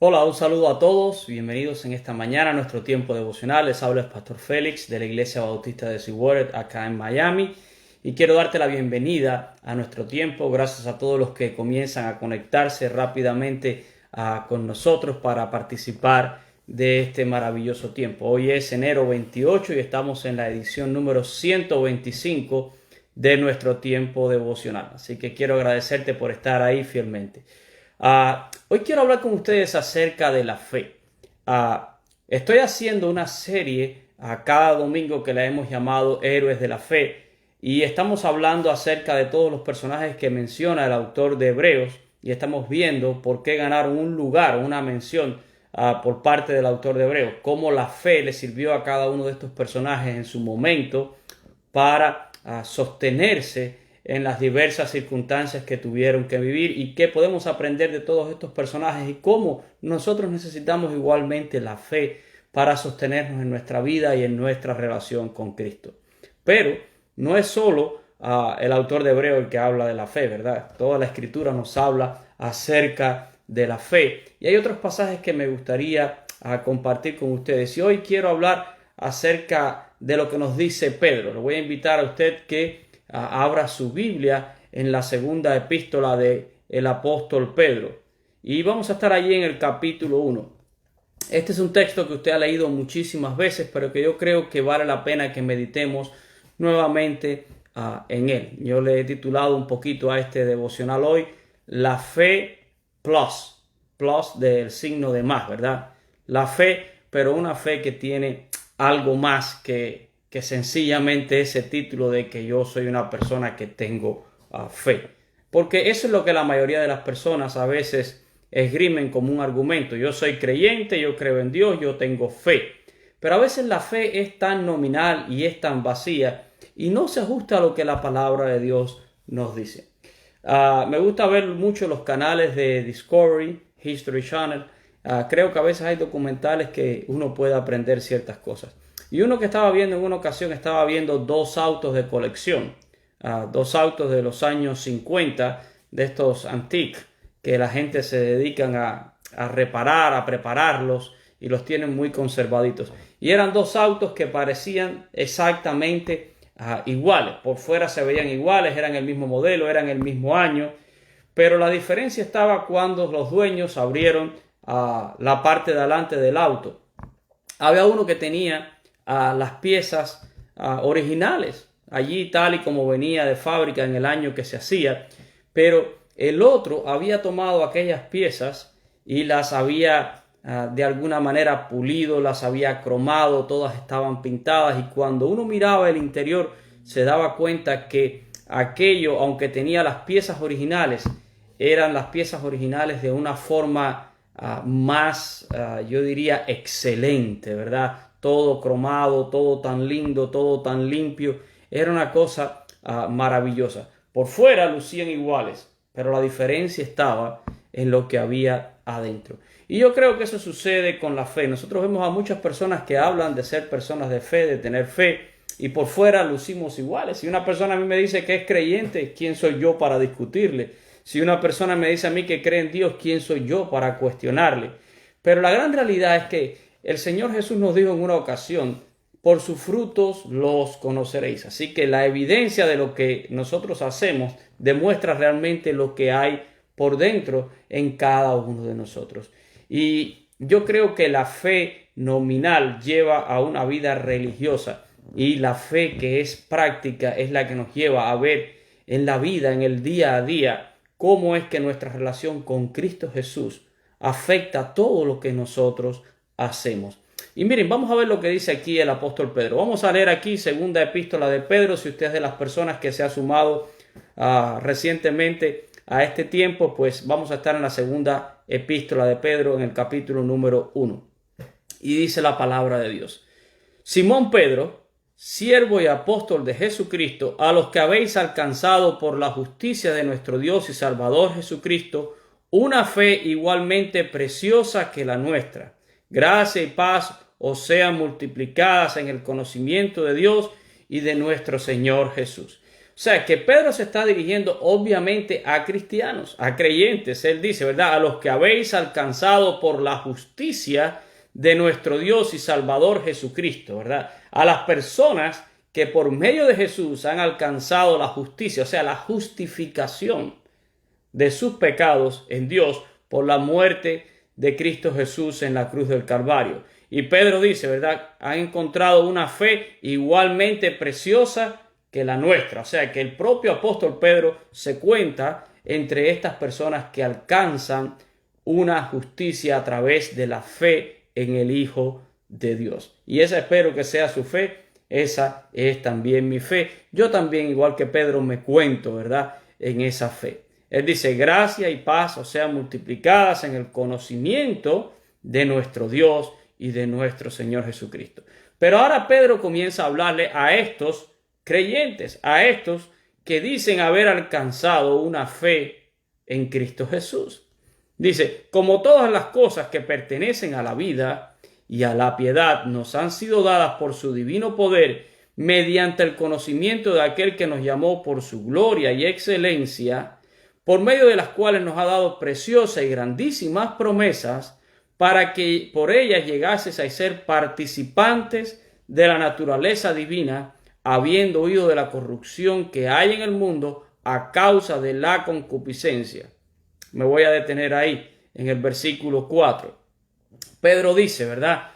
Hola, un saludo a todos, bienvenidos en esta mañana a nuestro tiempo devocional. Les habla el Pastor Félix de la Iglesia Bautista de Seawater acá en Miami y quiero darte la bienvenida a nuestro tiempo. Gracias a todos los que comienzan a conectarse rápidamente con nosotros para participar de este maravilloso tiempo. Hoy es enero 28 y estamos en la edición número 125 de nuestro tiempo devocional. Así que quiero agradecerte por estar ahí fielmente. Hoy quiero hablar con ustedes acerca de la fe. Estoy haciendo una serie cada domingo que la hemos llamado Héroes de la Fe y estamos hablando acerca de todos los personajes que menciona el autor de Hebreos y estamos viendo por qué ganaron un lugar, una mención por parte del autor de Hebreos, cómo la fe le sirvió a cada uno de estos personajes en su momento para sostenerse en las diversas circunstancias que tuvieron que vivir y qué podemos aprender de todos estos personajes y cómo nosotros necesitamos igualmente la fe para sostenernos en nuestra vida y en nuestra relación con Cristo. Pero no es solo el autor de Hebreos el que habla de la fe, ¿verdad? Toda la Escritura nos habla acerca de la fe. Y hay otros pasajes que me gustaría compartir con ustedes. Y hoy quiero hablar acerca de lo que nos dice Pedro. Le voy a invitar a usted que abra su Biblia en la segunda epístola del apóstol Pedro. Y vamos a estar allí en el capítulo 1. Este es un texto que usted ha leído muchísimas veces, pero que yo creo que vale la pena que meditemos nuevamente en él. Yo le he titulado un poquito a este devocional hoy, La fe plus, plus del signo de más, ¿verdad? La fe, pero una fe que tiene algo más que sencillamente ese título de que yo soy una persona que tengo fe. Porque eso es lo que la mayoría de las personas a veces esgrimen como un argumento. Yo soy creyente, yo creo en Dios, yo tengo fe. Pero a veces la fe es tan nominal y es tan vacía y no se ajusta a lo que la palabra de Dios nos dice. Me gusta ver mucho los canales de Discovery, History Channel. Creo que a veces hay documentales que uno puede aprender ciertas cosas. Y uno que estaba viendo en una ocasión, estaba viendo dos autos de colección, dos autos de los años 50, de estos antiques, que la gente se dedican a reparar, a prepararlos y los tienen muy conservaditos. Y eran dos autos que parecían exactamente iguales, por fuera se veían iguales, eran el mismo modelo, eran el mismo año, pero la diferencia estaba cuando los dueños abrieron la parte de adelante del auto. Había uno que tenía las piezas originales, allí tal y como venía de fábrica en el año que se hacía, pero el otro había tomado aquellas piezas y las había de alguna manera pulido, las había cromado, todas estaban pintadas y cuando uno miraba el interior se daba cuenta que aquello, aunque tenía las piezas originales, eran las piezas originales de una forma más, yo diría, excelente, ¿verdad? Todo cromado, todo tan lindo, todo tan limpio. Era una cosa maravillosa. Por fuera lucían iguales, pero la diferencia estaba en lo que había adentro. Y yo creo que eso sucede con la fe. Nosotros vemos a muchas personas que hablan de ser personas de fe, de tener fe, y por fuera lucimos iguales. Si una persona a mí me dice que es creyente, ¿quién soy yo para discutirle? Si una persona me dice a mí que cree en Dios, ¿quién soy yo para cuestionarle? Pero la gran realidad es que el Señor Jesús nos dijo en una ocasión, por sus frutos los conoceréis. Así que la evidencia de lo que nosotros hacemos demuestra realmente lo que hay por dentro en cada uno de nosotros. Y yo creo que la fe nominal lleva a una vida religiosa y la fe que es práctica es la que nos lleva a ver en la vida, en el día a día, cómo es que nuestra relación con Cristo Jesús afecta todo lo que nosotros hacemos. Y miren, vamos a ver lo que dice aquí el apóstol Pedro. Vamos a leer aquí segunda epístola de Pedro. Si usted es de las personas que se ha sumado recientemente a este tiempo, pues vamos a estar en la segunda epístola de Pedro en el capítulo número 1. Y dice la palabra de Dios. Simón Pedro, siervo y apóstol de Jesucristo, a los que habéis alcanzado por la justicia de nuestro Dios y Salvador Jesucristo, una fe igualmente preciosa que la nuestra. Gracia y paz os sean multiplicadas en el conocimiento de Dios y de nuestro Señor Jesús. O sea, que Pedro se está dirigiendo obviamente a cristianos, a creyentes. Él dice, ¿verdad? A los que habéis alcanzado por la justicia de nuestro Dios y Salvador Jesucristo, ¿verdad? A las personas que por medio de Jesús han alcanzado la justicia, o sea, la justificación de sus pecados en Dios por la muerte de Cristo Jesús en la cruz del Calvario. Y Pedro dice, ¿verdad? Han encontrado una fe igualmente preciosa que la nuestra. O sea, que el propio apóstol Pedro se cuenta entre estas personas que alcanzan una justicia a través de la fe en el Hijo de Dios. Y esa espero que sea su fe. Esa es también mi fe. Yo también, igual que Pedro, me cuento, ¿verdad?, en esa fe. Él dice, gracia y paz o sean multiplicadas en el conocimiento de nuestro Dios y de nuestro Señor Jesucristo. Pero ahora Pedro comienza a hablarle a estos creyentes, a estos que dicen haber alcanzado una fe en Cristo Jesús. Dice, como todas las cosas que pertenecen a la vida y a la piedad nos han sido dadas por su divino poder mediante el conocimiento de aquel que nos llamó por su gloria y excelencia, por medio de las cuales nos ha dado preciosas y grandísimas promesas, para que por ellas llegases a ser participantes de la naturaleza divina, habiendo huido de la corrupción que hay en el mundo a causa de la concupiscencia. Me voy a detener ahí, en el versículo 4. Pedro dice, ¿verdad?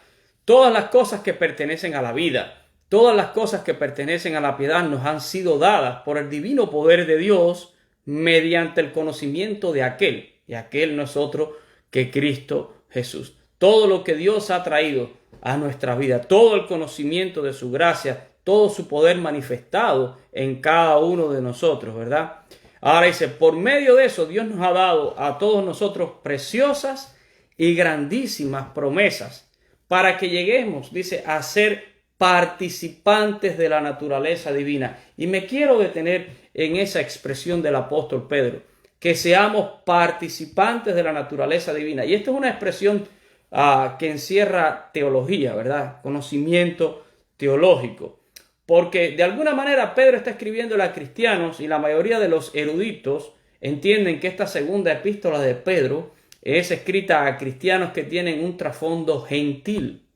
Todas las cosas que pertenecen a la vida, todas las cosas que pertenecen a la piedad nos han sido dadas por el divino poder de Dios mediante el conocimiento de aquel, y aquel no es otro que Cristo Jesús. Todo lo que Dios ha traído a nuestra vida, todo el conocimiento de su gracia, todo su poder manifestado en cada uno de nosotros, ¿verdad? Ahora dice, por medio de eso Dios nos ha dado a todos nosotros preciosas y grandísimas promesas para que lleguemos, dice, a ser participantes de la naturaleza divina. Y me quiero detener en esa expresión del apóstol Pedro, que seamos participantes de la naturaleza divina. Y esta es una expresión que encierra teología, ¿verdad? Conocimiento teológico. Porque de alguna manera Pedro está escribiéndole a cristianos y la mayoría de los eruditos entienden que esta segunda epístola de Pedro es escrita a cristianos que tienen un trasfondo gentil.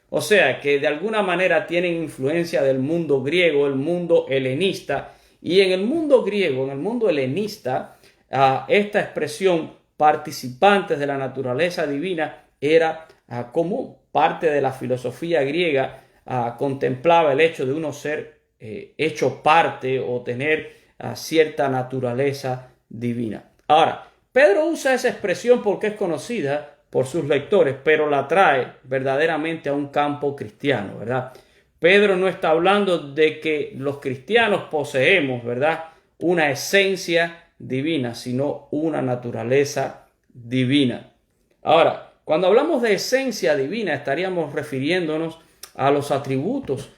O sea, que de alguna manera tienen influencia del mundo griego, el mundo helenista. Y en el mundo griego, en el mundo helenista, esta expresión participantes de la naturaleza divina era común. Parte de la filosofía griega contemplaba el hecho de uno ser hecho parte o tener cierta naturaleza divina. Ahora, Pedro usa esa expresión porque es conocida por sus lectores, pero la trae verdaderamente a un campo cristiano, ¿verdad? Pedro no está hablando de que los cristianos poseemos, ¿verdad?, una esencia divina, sino una naturaleza divina. Ahora, cuando hablamos de esencia divina, estaríamos refiriéndonos a los atributos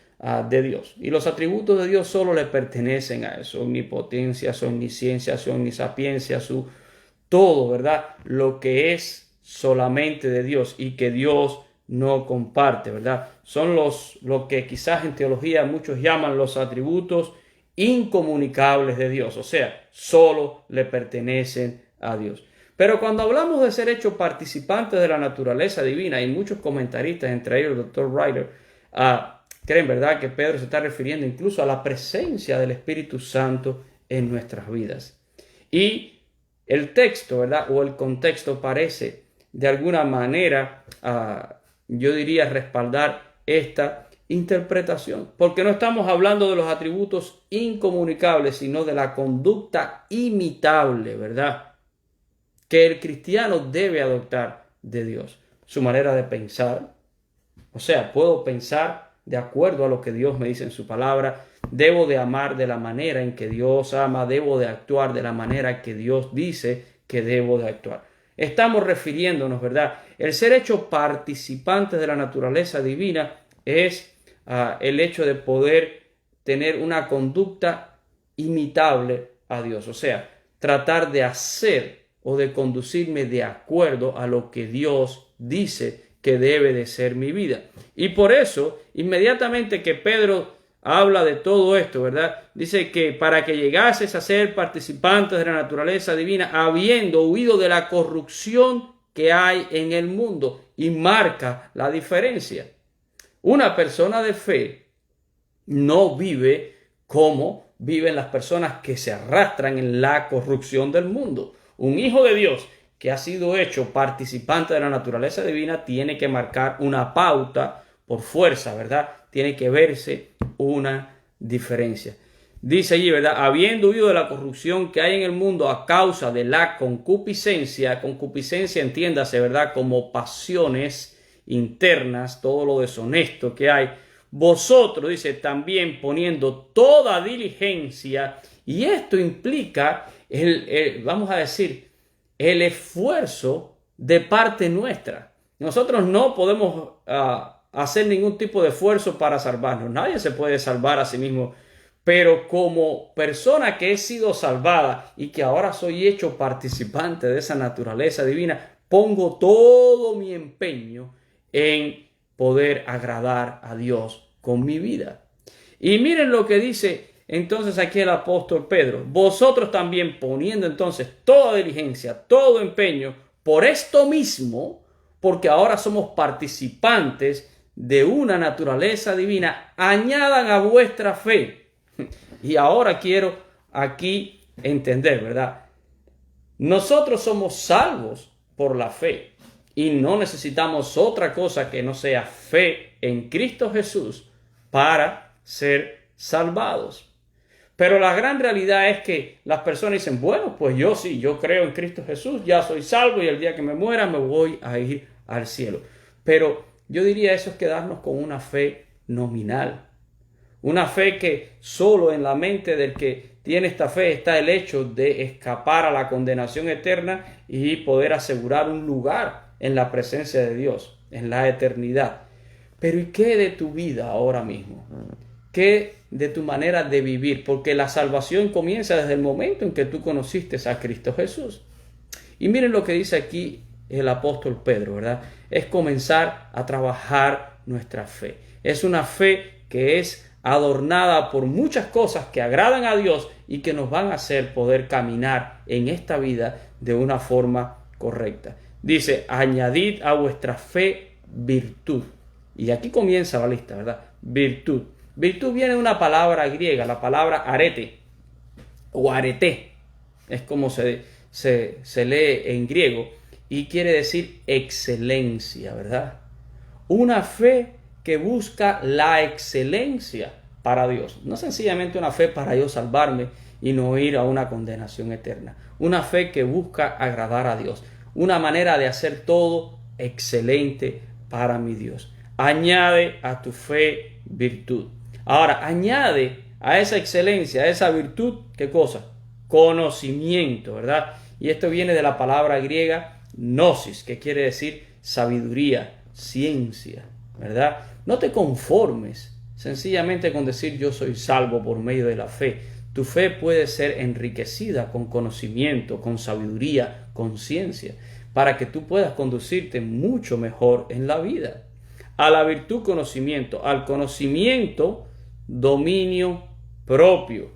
de Dios. Y los atributos de Dios solo le pertenecen a eso: omnipotencia, su omnisciencia, su omnisapiencia, su todo, ¿verdad? Lo que es solamente de Dios y que Dios no comparte, ¿verdad? Son lo que quizás en teología muchos llaman los atributos incomunicables de Dios, o sea, solo le pertenecen a Dios. Pero cuando hablamos de ser hechos participantes de la naturaleza divina, y muchos comentaristas, entre ellos el Dr. Ryder, creen, ¿verdad?, que Pedro se está refiriendo incluso a la presencia del Espíritu Santo en nuestras vidas. Y el texto, ¿verdad?, o el contexto parece de alguna manera, yo diría, respaldar esta interpretación, porque no estamos hablando de los atributos incomunicables, sino de la conducta imitable, ¿verdad?, que el cristiano debe adoptar de Dios. Su manera de pensar, o sea, puedo pensar de acuerdo a lo que Dios me dice en su palabra, debo de amar de la manera en que Dios ama, debo de actuar de la manera que Dios dice que debo de actuar. Estamos refiriéndonos, ¿verdad? El ser hecho participantes de la naturaleza divina es el hecho de poder tener una conducta imitable a Dios. O sea, tratar de hacer o de conducirme de acuerdo a lo que Dios dice que debe de ser mi vida. Y por eso, inmediatamente que Pedro habla de todo esto, ¿verdad? Dice que para que llegases a ser participantes de la naturaleza divina, habiendo huido de la corrupción que hay en el mundo, y marca la diferencia. Una persona de fe no vive como viven las personas que se arrastran en la corrupción del mundo. Un hijo de Dios que ha sido hecho participante de la naturaleza divina tiene que marcar una pauta por fuerza, ¿verdad? Tiene que verse una diferencia. Dice allí, ¿verdad? Habiendo huido de la corrupción que hay en el mundo a causa de la concupiscencia, entiéndase, ¿verdad? Como pasiones internas, todo lo deshonesto que hay. Vosotros, dice, también poniendo toda diligencia, y esto implica, vamos a decir, el esfuerzo de parte nuestra. Nosotros no podemos hacer ningún tipo de esfuerzo para salvarnos. Nadie se puede salvar a sí mismo. Pero como persona que he sido salvada y que ahora soy hecho participante de esa naturaleza divina, pongo todo mi empeño en poder agradar a Dios con mi vida. Y miren lo que dice entonces aquí el apóstol Pedro. Vosotros también poniendo entonces toda diligencia, todo empeño, por esto mismo, porque ahora somos participantes de una naturaleza divina, añadan a vuestra fe. Y ahora quiero aquí entender, ¿verdad? Nosotros somos salvos por la fe y no necesitamos otra cosa que no sea fe en Cristo Jesús para ser salvados. Pero la gran realidad es que las personas dicen, bueno, pues yo sí, yo creo en Cristo Jesús, ya soy salvo y el día que me muera me voy a ir al cielo. Pero yo diría eso es quedarnos con una fe nominal. Una fe que solo en la mente del que tiene esta fe está el hecho de escapar a la condenación eterna y poder asegurar un lugar en la presencia de Dios, en la eternidad. Pero ¿y qué de tu vida ahora mismo? ¿Qué de tu manera de vivir? Porque la salvación comienza desde el momento en que tú conociste a Cristo Jesús. Y miren lo que dice aquí el apóstol Pedro, ¿verdad? Es comenzar a trabajar nuestra fe. Es una fe que es adornada por muchas cosas que agradan a Dios y que nos van a hacer poder caminar en esta vida de una forma correcta. Dice, añadid a vuestra fe virtud. Y aquí comienza la lista, ¿verdad? Virtud. Virtud viene de una palabra griega, la palabra arete o arete. Es como se lee en griego y quiere decir excelencia, ¿verdad? Una fe que busca la excelencia para Dios. No sencillamente una fe para yo salvarme y no ir a una condenación eterna. Una fe que busca agradar a Dios. Una manera de hacer todo excelente para mi Dios. Añade a tu fe virtud. Ahora, añade a esa excelencia, a esa virtud, ¿qué cosa? Conocimiento, ¿verdad? Y esto viene de la palabra griega gnosis, que quiere decir sabiduría, ciencia, ¿verdad? No te conformes sencillamente con decir yo soy salvo por medio de la fe. Tu fe puede ser enriquecida con conocimiento, con sabiduría, con ciencia, para que tú puedas conducirte mucho mejor en la vida. A la virtud conocimiento, al conocimiento dominio propio.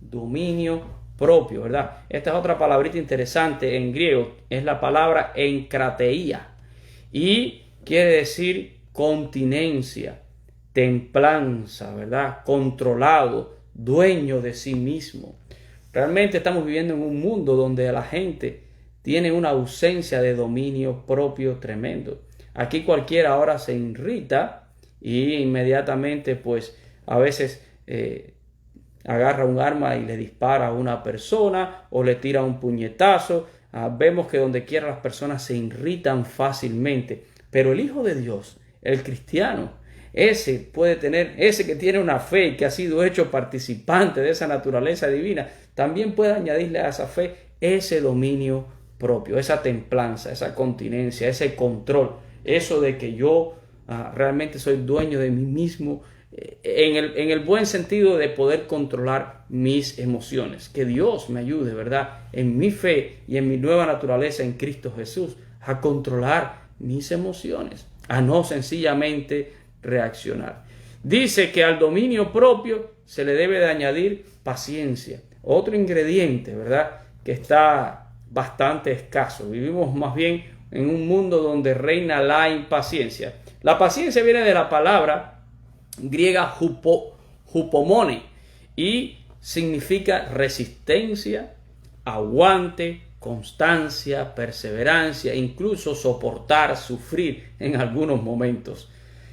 Dominio propio, ¿verdad? Esta es otra palabrita interesante en griego, es la palabra enkrateia y quiere decir continencia, templanza, ¿verdad? Controlado, dueño de sí mismo. Realmente estamos viviendo en un mundo donde la gente tiene una ausencia de dominio propio tremendo. Aquí cualquiera ahora se irrita y inmediatamente pues a veces agarra un arma y le dispara a una persona o le tira un puñetazo. Vemos que donde quiera las personas se irritan fácilmente. Pero el Hijo de Dios, el cristiano, ese que tiene una fe y que ha sido hecho participante de esa naturaleza divina, también puede añadirle a esa fe ese dominio propio, esa templanza, esa continencia, ese control, eso de que yo realmente soy dueño de mí mismo, en el buen sentido de poder controlar mis emociones. Que Dios me ayude, ¿verdad? En mi fe y en mi nueva naturaleza en Cristo Jesús, a controlar mis emociones, a no sencillamente reaccionar. Dice que al dominio propio se le debe de añadir paciencia. Otro ingrediente, ¿verdad?, que está bastante escaso. Vivimos más bien en un mundo donde reina la impaciencia. La paciencia viene de la palabra griega hupomone y significa resistencia, aguante, constancia, perseverancia, incluso soportar, sufrir en algunos momentos.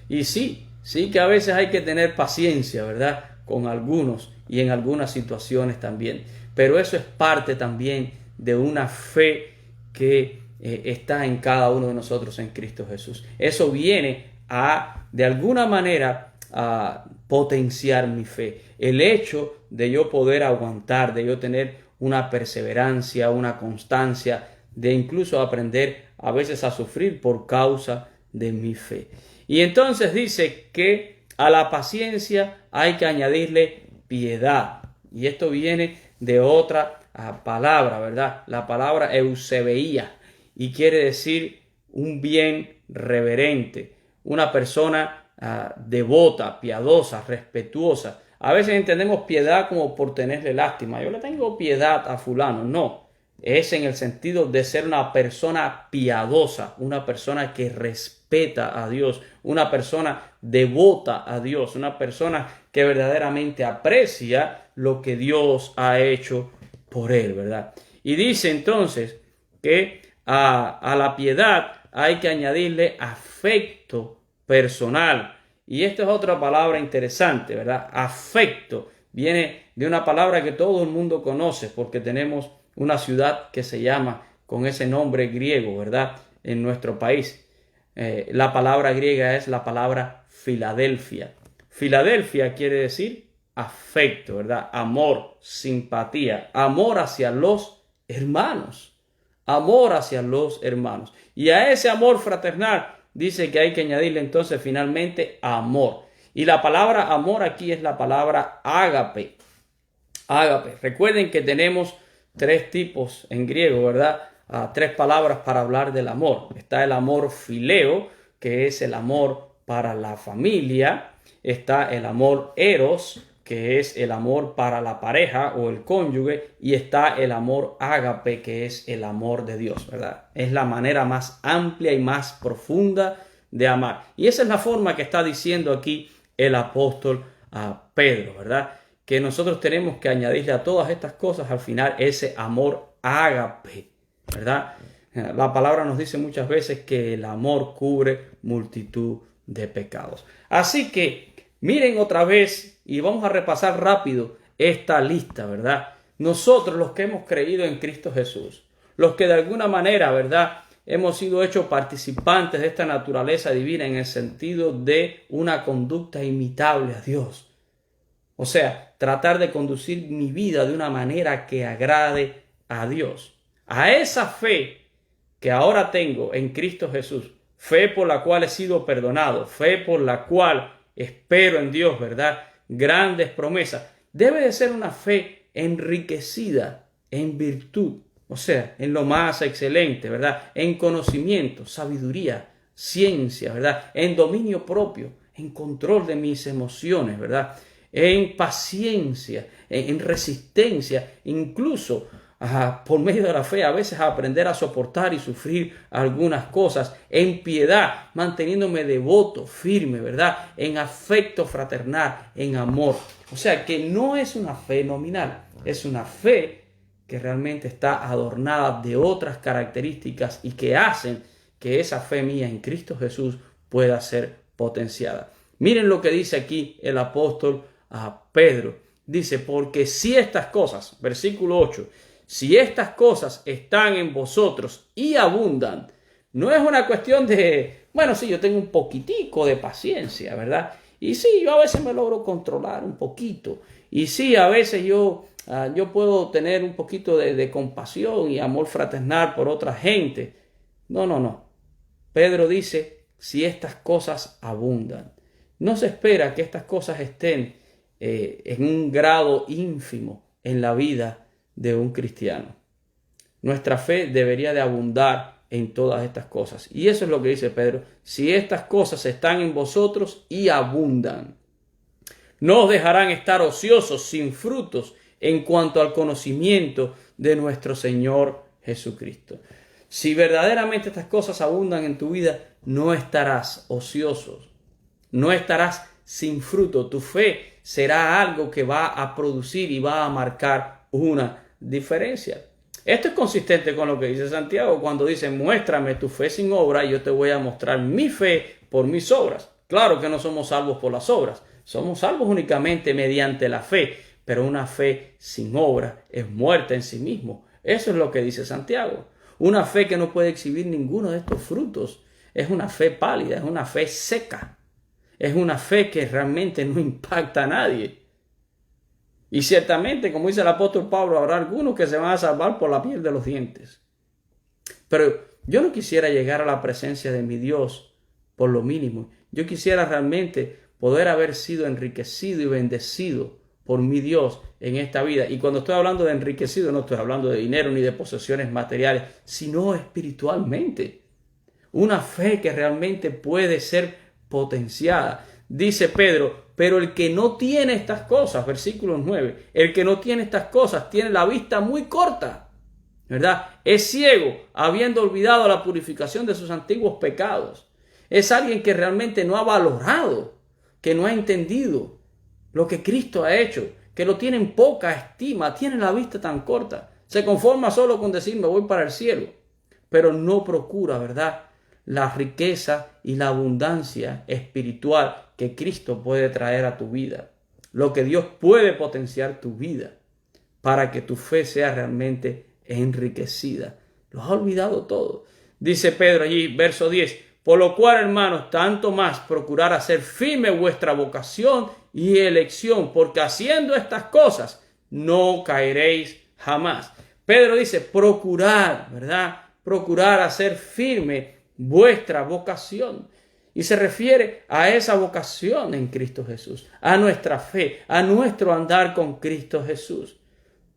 Y sí que a veces hay que tener paciencia, ¿verdad?, con algunos y en algunas situaciones también. Pero eso es parte también de una fe que está en cada uno de nosotros en Cristo Jesús. Eso viene a, de alguna manera, a potenciar mi fe. El hecho de yo poder aguantar, de yo tener una perseverancia, una constancia, de incluso aprender a veces a sufrir por causa de mi fe. Y entonces dice que a la paciencia hay que añadirle piedad. Y esto viene de otra palabra, ¿verdad? La palabra eusebeía, y quiere decir un bien reverente, una persona devota, piadosa, respetuosa. A veces entendemos piedad como por tenerle lástima. Yo le tengo piedad a fulano. No, es en el sentido de ser una persona piadosa, una persona que respeta a Dios, una persona devota a Dios, una persona que verdaderamente aprecia lo que Dios ha hecho por él, ¿verdad? Y dice entonces que a la piedad hay que añadirle afecto personal. Y esta es otra palabra interesante, ¿verdad? Afecto viene de una palabra que todo el mundo conoce porque tenemos una ciudad que se llama con ese nombre griego, ¿verdad?, en nuestro país. La palabra griega es la palabra Filadelfia. Filadelfia quiere decir afecto, ¿verdad? Amor, simpatía, amor hacia los hermanos. Amor hacia los hermanos. Y a ese amor fraternal dice que hay que añadirle entonces finalmente amor. Y la palabra amor aquí es la palabra ágape. Ágape. Recuerden que tenemos tres tipos en griego, ¿verdad? Tres palabras para hablar del amor. Está el amor fileo, que es el amor para la familia. Está el amor eros, que es el amor para la pareja o el cónyuge, y está el amor ágape, que es el amor de Dios, ¿verdad? Es la manera más amplia y más profunda de amar. Y esa es la forma que está diciendo aquí el apóstol Pedro, ¿verdad? Que nosotros tenemos que añadirle a todas estas cosas al final ese amor ágape, ¿verdad? La palabra nos dice muchas veces que el amor cubre multitud de pecados. Así que miren otra vez y vamos a repasar rápido esta lista, ¿verdad? Nosotros los que hemos creído en Cristo Jesús, los que de alguna manera, ¿verdad?, hemos sido hechos participantes de esta naturaleza divina en el sentido de una conducta imitable a Dios. O sea, tratar de conducir mi vida de una manera que agrade a Dios. A esa fe que ahora tengo en Cristo Jesús, fe por la cual he sido perdonado, fe por la cual espero en Dios, ¿verdad?, grandes promesas. Debe de ser una fe enriquecida en virtud, o sea, en lo más excelente, ¿verdad?, en conocimiento, sabiduría, ciencia, ¿verdad?, en dominio propio, en control de mis emociones, ¿verdad?, en paciencia, en resistencia, incluso por medio de la fe a veces a aprender a soportar y sufrir algunas cosas, en piedad, manteniéndome devoto, firme, ¿verdad?, en afecto fraternal, en amor. O sea que no es una fe nominal, es una fe que realmente está adornada de otras características y que hacen que esa fe mía en Cristo Jesús pueda ser potenciada. Miren lo que dice aquí el apóstol Pedro. Dice, porque si estas cosas, versículo 8, si estas cosas están en vosotros y abundan, no es una cuestión de, bueno, sí, yo tengo un poquitico de paciencia, ¿verdad? Y sí, yo a veces me logro controlar un poquito. Y sí, a veces yo puedo tener un poquito de compasión y amor fraternal por otra gente. No. Pedro dice, si estas cosas abundan. No se espera que estas cosas estén en un grado ínfimo en la vida de un cristiano. Nuestra fe debería de abundar en todas estas cosas. Y eso es lo que dice Pedro. Si estas cosas están en vosotros y abundan. No os dejarán estar ociosos, sin frutos, en cuanto al conocimiento de nuestro Señor Jesucristo. Si verdaderamente estas cosas abundan en tu vida, no estarás ocioso, no estarás sin fruto. Tu fe será algo que va a producir y va a marcar una diferencia. Esto es consistente con lo que dice Santiago cuando dice: muéstrame tu fe sin obra y yo te voy a mostrar mi fe por mis obras. Claro que no somos salvos por las obras, somos salvos únicamente mediante la fe, pero una fe sin obra es muerta en sí mismo. Eso es lo que dice Santiago. Una fe que no puede exhibir ninguno de estos frutos es una fe pálida, es una fe seca, es una fe que realmente no impacta a nadie. Y ciertamente, como dice el apóstol Pablo, habrá algunos que se van a salvar por la piel de los dientes. Pero yo no quisiera llegar a la presencia de mi Dios por lo mínimo. Yo quisiera realmente poder haber sido enriquecido y bendecido por mi Dios en esta vida. Y cuando estoy hablando de enriquecido, no estoy hablando de dinero ni de posesiones materiales, sino espiritualmente. Una fe que realmente puede ser potenciada. Dice Pedro: pero el que no tiene estas cosas, versículo 9, el que no tiene estas cosas tiene la vista muy corta, ¿verdad? Es ciego, habiendo olvidado la purificación de sus antiguos pecados. Es alguien que realmente no ha valorado, que no ha entendido lo que Cristo ha hecho, que lo tiene en poca estima, tiene la vista tan corta. Se conforma solo con decir: me voy para el cielo, pero no procura, ¿verdad?, la riqueza y la abundancia espiritual que Cristo puede traer a tu vida. Lo que Dios puede potenciar tu vida para que tu fe sea realmente enriquecida. Lo has olvidado todo. Dice Pedro allí, verso 10: por lo cual, hermanos, tanto más procurar hacer firme vuestra vocación y elección, porque haciendo estas cosas no caeréis jamás. Pedro dice procurar, ¿verdad? Procurar hacer firme vuestra vocación. Y se refiere a esa vocación en Cristo Jesús, a nuestra fe, a nuestro andar con Cristo Jesús.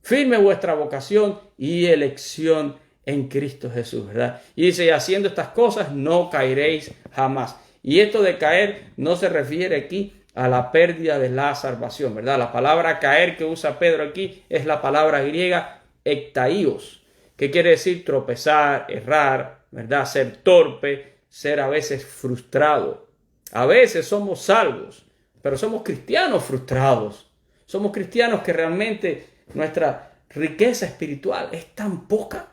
Firme vuestra vocación y elección en Cristo Jesús, ¿verdad? Y dice: y haciendo estas cosas no caeréis jamás. Y esto de caer no se refiere aquí a la pérdida de la salvación, ¿verdad? La palabra caer que usa Pedro aquí es la palabra griega ektaios, que quiere decir tropezar, errar, ¿verdad? Ser torpe, ser a veces frustrado. A veces somos salvos, pero somos cristianos frustrados. Somos cristianos que realmente nuestra riqueza espiritual es tan poca.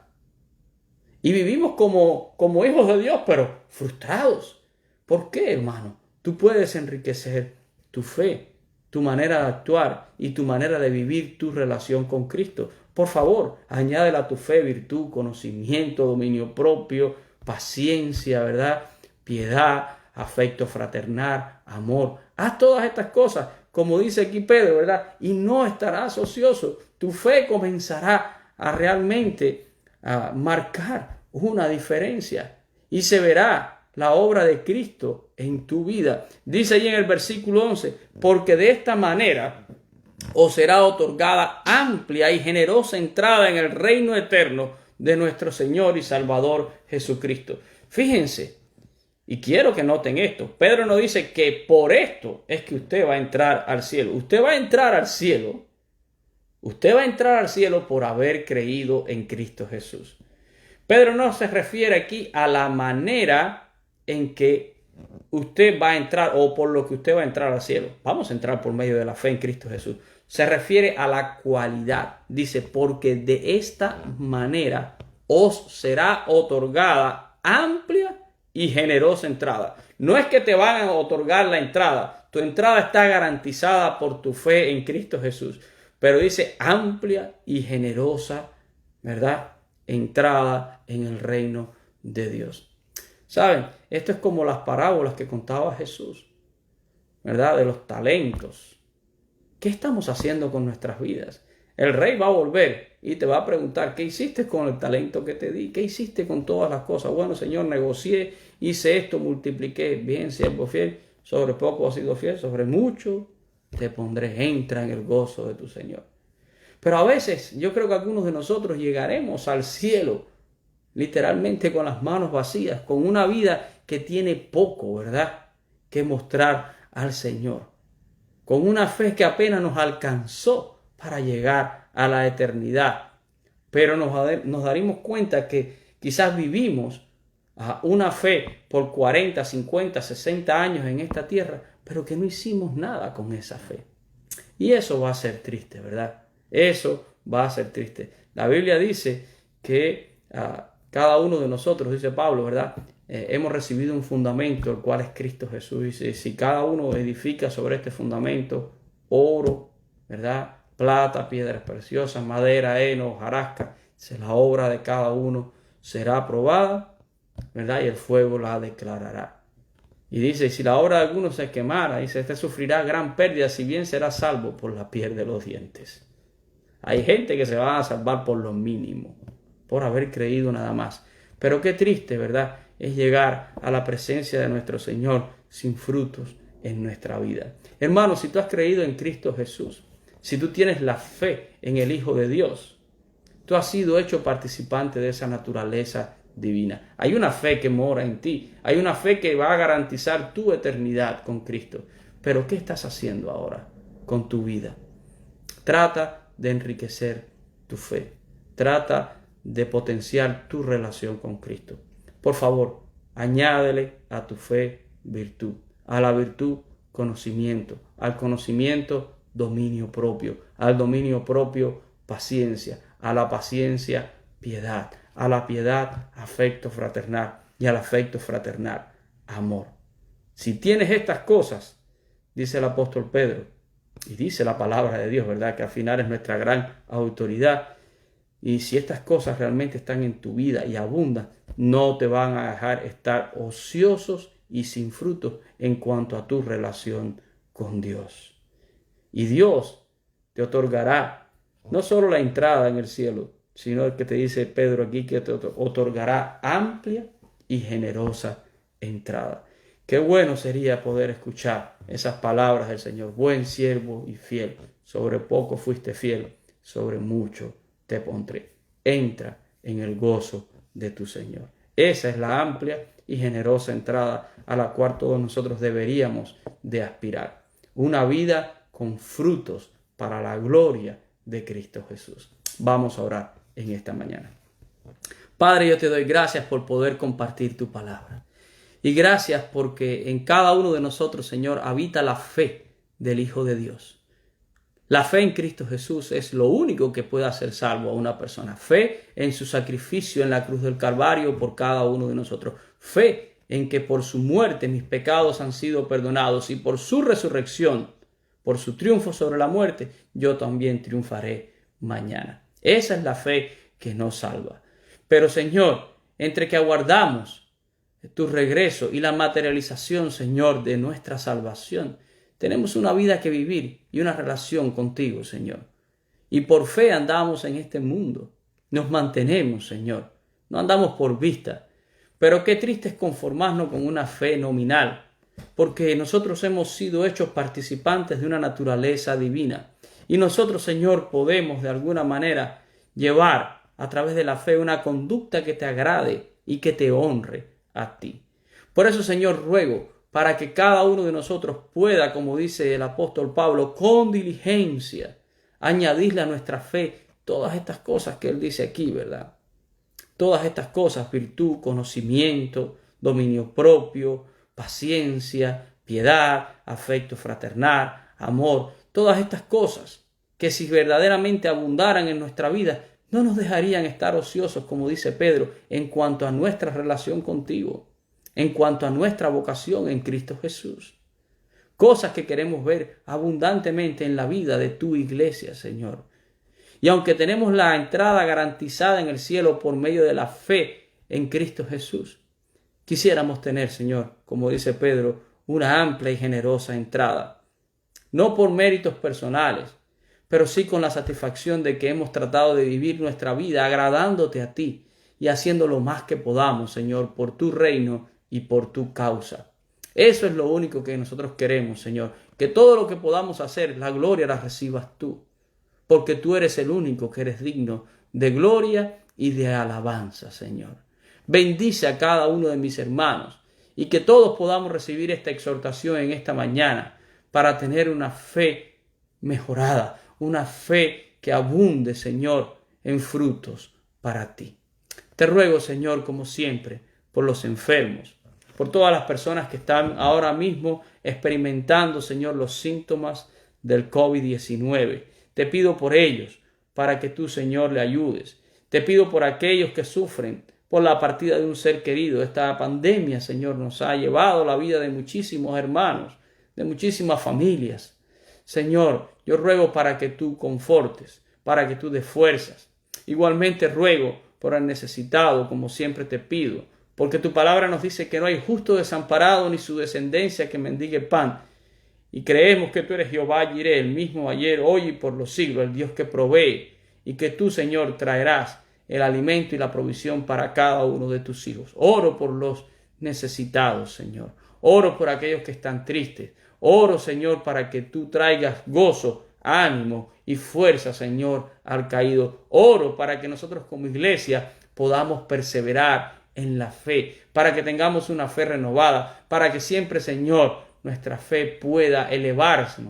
Y vivimos como hijos de Dios, pero frustrados. ¿Por qué, hermano? Tú puedes enriquecer tu fe, tu manera de actuar y tu manera de vivir tu relación con Cristo. Por favor, añádele a tu fe virtud, conocimiento, dominio propio, paciencia, ¿verdad? Piedad, afecto fraternal, amor. Haz todas estas cosas, como dice aquí Pedro, ¿verdad? Y no estarás ocioso. Tu fe comenzará a realmente a marcar una diferencia y se verá la obra de Cristo en tu vida. Dice allí en el versículo 11, porque de esta manera os será otorgada amplia y generosa entrada en el reino eterno de nuestro Señor y Salvador Jesucristo. Fíjense, y quiero que noten esto, Pedro no dice que por esto es que usted va a entrar al cielo. Usted va a entrar al cielo. Usted va a entrar al cielo por haber creído en Cristo Jesús. Pedro no se refiere aquí a la manera en que usted va a entrar o por lo que usted va a entrar al cielo. Vamos a entrar por medio de la fe en Cristo Jesús. Se refiere a la cualidad. Dice, porque de esta manera os será otorgada amplia y generosa entrada. No es que te van a otorgar la entrada. Tu entrada está garantizada por tu fe en Cristo Jesús. Pero dice amplia y generosa, ¿verdad?, entrada en el reino de Dios. ¿Saben? Esto es como las parábolas que contaba Jesús, ¿verdad?, de los talentos. ¿Qué estamos haciendo con nuestras vidas? El rey va a volver y te va a preguntar, ¿qué hiciste con el talento que te di? ¿Qué hiciste con todas las cosas? Bueno, Señor, negocié, hice esto, multipliqué. Bien, siervo fiel, sobre poco has sido fiel, sobre mucho te pondré, entra en el gozo de tu Señor. Pero a veces yo creo que algunos de nosotros llegaremos al cielo literalmente con las manos vacías, con una vida que tiene poco, ¿verdad?, que mostrar al Señor. con una fe que apenas nos alcanzó para llegar a la eternidad. Pero nos daremos cuenta que quizás vivimos una fe por 40, 50, 60 años en esta tierra, pero que no hicimos nada con esa fe. Y eso va a ser triste, ¿verdad? Eso va a ser triste. La Biblia dice que cada uno de nosotros, dice Pablo, ¿verdad? Hemos recibido un fundamento, el cual es Cristo Jesús. Dice, si cada uno edifica sobre este fundamento oro, ¿verdad? Plata, piedras preciosas, madera, heno, hojarasca, la obra de cada uno será aprobada, ¿verdad? Y el fuego la declarará. Y dice, si la obra de alguno se quemara, dice, este sufrirá gran pérdida, si bien será salvo por la piel de los dientes. Hay gente que se va a salvar por lo mínimo, por haber creído nada más. Pero qué triste, ¿verdad? Es llegar a la presencia de nuestro Señor sin frutos en nuestra vida. Hermano, si tú has creído en Cristo Jesús, si tú tienes la fe en el Hijo de Dios, tú has sido hecho participante de esa naturaleza divina. Hay una fe que mora en ti. Hay una fe que va a garantizar tu eternidad con Cristo. Pero ¿qué estás haciendo ahora con tu vida? Trata de enriquecer tu fe. Trata de potenciar tu relación con Cristo. Por favor, añádele a tu fe virtud. A la virtud, conocimiento. Al conocimiento, dominio propio. Al dominio propio, paciencia. A la paciencia, piedad. A la piedad, afecto fraternal. Y al afecto fraternal, amor. Si tienes estas cosas, dice el apóstol Pedro, y dice la palabra de Dios, ¿verdad? Que al final es nuestra gran autoridad. Y si estas cosas realmente están en tu vida y abundan, no te van a dejar estar ociosos y sin frutos en cuanto a tu relación con Dios. Y Dios te otorgará no solo la entrada en el cielo, sino el que te dice Pedro aquí, que te otorgará amplia y generosa entrada. Qué bueno sería poder escuchar esas palabras del Señor. Buen siervo y fiel. Sobre poco fuiste fiel, sobre mucho te pondré. Entra en el gozo de tu Señor. Esa es la amplia y generosa entrada a la cual todos nosotros deberíamos de aspirar. Una vida con frutos para la gloria de Cristo Jesús. Vamos a orar en esta mañana. Padre, yo te doy gracias por poder compartir tu palabra. Y gracias porque en cada uno de nosotros, Señor, habita la fe del Hijo de Dios. La fe en Cristo Jesús es lo único que puede hacer salvo a una persona. Fe en su sacrificio en la cruz del Calvario por cada uno de nosotros. Fe en que por su muerte mis pecados han sido perdonados y por su resurrección, por su triunfo sobre la muerte, yo también triunfaré mañana. Esa es la fe que nos salva. Pero Señor, entre que aguardamos tu regreso y la materialización, Señor, de nuestra salvación, tenemos una vida que vivir y una relación contigo, Señor. Y por fe andamos en este mundo. Nos mantenemos, Señor. No andamos por vista. Pero qué triste es conformarnos con una fe nominal, porque nosotros hemos sido hechos participantes de una naturaleza divina. Y nosotros, Señor, podemos de alguna manera llevar a través de la fe una conducta que te agrade y que te honre a ti. Por eso, Señor, ruego para que cada uno de nosotros pueda, como dice el apóstol Pablo, con diligencia, añadirle a nuestra fe todas estas cosas que él dice aquí, ¿verdad? Todas estas cosas, virtud, conocimiento, dominio propio, paciencia, piedad, afecto fraternal, amor, todas estas cosas que si verdaderamente abundaran en nuestra vida, no nos dejarían estar ociosos, como dice Pedro, en cuanto a nuestra relación contigo, en cuanto a nuestra vocación en Cristo Jesús. Cosas que queremos ver abundantemente en la vida de tu iglesia, Señor. Y aunque tenemos la entrada garantizada en el cielo por medio de la fe en Cristo Jesús, quisiéramos tener, Señor, como dice Pedro, una amplia y generosa entrada. No por méritos personales, pero sí con la satisfacción de que hemos tratado de vivir nuestra vida agradándote a ti y haciendo lo más que podamos, Señor, por tu reino y por tu causa. Eso es lo único que nosotros queremos, Señor, que todo lo que podamos hacer, la gloria la recibas tú, porque tú eres el único que eres digno de gloria y de alabanza, Señor. Bendice a cada uno de mis hermanos y que todos podamos recibir esta exhortación en esta mañana, para tener una fe mejorada, una fe que abunde, Señor, en frutos para ti. Te ruego, Señor, como siempre, por los enfermos, por todas las personas que están ahora mismo experimentando, Señor, los síntomas del COVID-19. Te pido por ellos, para que tú, Señor, le ayudes. Te pido por aquellos que sufren por la partida de un ser querido. Esta pandemia, Señor, nos ha llevado la vida de muchísimos hermanos, de muchísimas familias. Señor, yo ruego para que tú confortes, para que tú des fuerzas. Igualmente ruego por el necesitado, como siempre te pido, porque tu palabra nos dice que no hay justo desamparado ni su descendencia que mendigue pan. Y creemos que tú eres Jehová Jireh, el mismo ayer, hoy y por los siglos, el Dios que provee, y que tú, Señor, traerás el alimento y la provisión para cada uno de tus hijos. Oro por los necesitados, Señor. Oro por aquellos que están tristes. Oro, Señor, para que tú traigas gozo, ánimo y fuerza, Señor, al caído. Oro para que nosotros como iglesia podamos perseverar en la fe, para que tengamos una fe renovada, para que siempre, Señor, nuestra fe pueda elevarse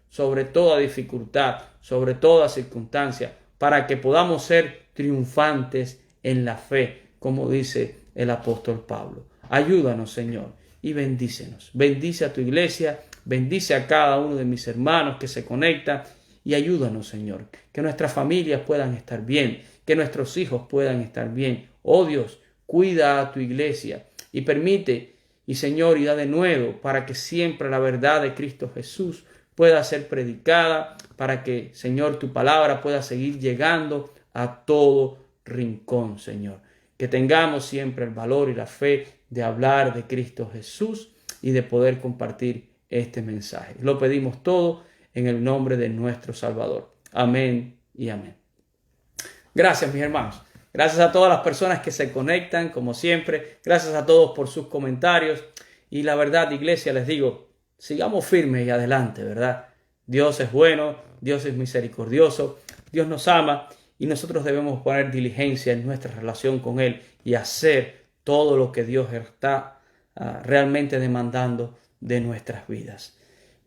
sobre toda dificultad, sobre toda circunstancia, para que podamos ser triunfantes en la fe, como dice el apóstol Pablo. Ayúdanos, Señor, y bendícenos. Bendice a tu iglesia, bendice a cada uno de mis hermanos que se conectan y ayúdanos, Señor, que nuestras familias puedan estar bien, que nuestros hijos puedan estar bien. Oh Dios, cuida a tu iglesia y permite, y Señor, y da de nuevo para que siempre la verdad de Cristo Jesús pueda ser predicada, para que, Señor, tu palabra pueda seguir llegando a todo rincón, Señor. Que tengamos siempre el valor y la fe de hablar de Cristo Jesús y de poder compartir este mensaje. Lo pedimos todo en el nombre de nuestro Salvador. Amén y amén. Gracias, mis hermanos. Gracias a todas las personas que se conectan, como siempre. Gracias a todos por sus comentarios. Y la verdad, iglesia, les digo, sigamos firmes y adelante, ¿verdad? Dios es bueno, Dios es misericordioso, Dios nos ama y nosotros debemos poner diligencia en nuestra relación con Él y hacer todo lo que Dios está realmente demandando de nuestras vidas.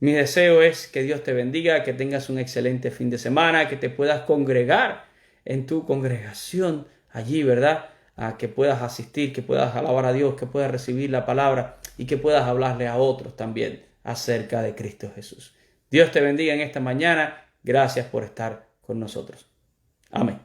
Mi deseo es que Dios te bendiga, que tengas un excelente fin de semana, que te puedas congregar en tu congregación allí, ¿verdad? Que puedas asistir, que puedas alabar a Dios, que puedas recibir la palabra y que puedas hablarle a otros también acerca de Cristo Jesús. Dios te bendiga en esta mañana. Gracias por estar con nosotros. Amén.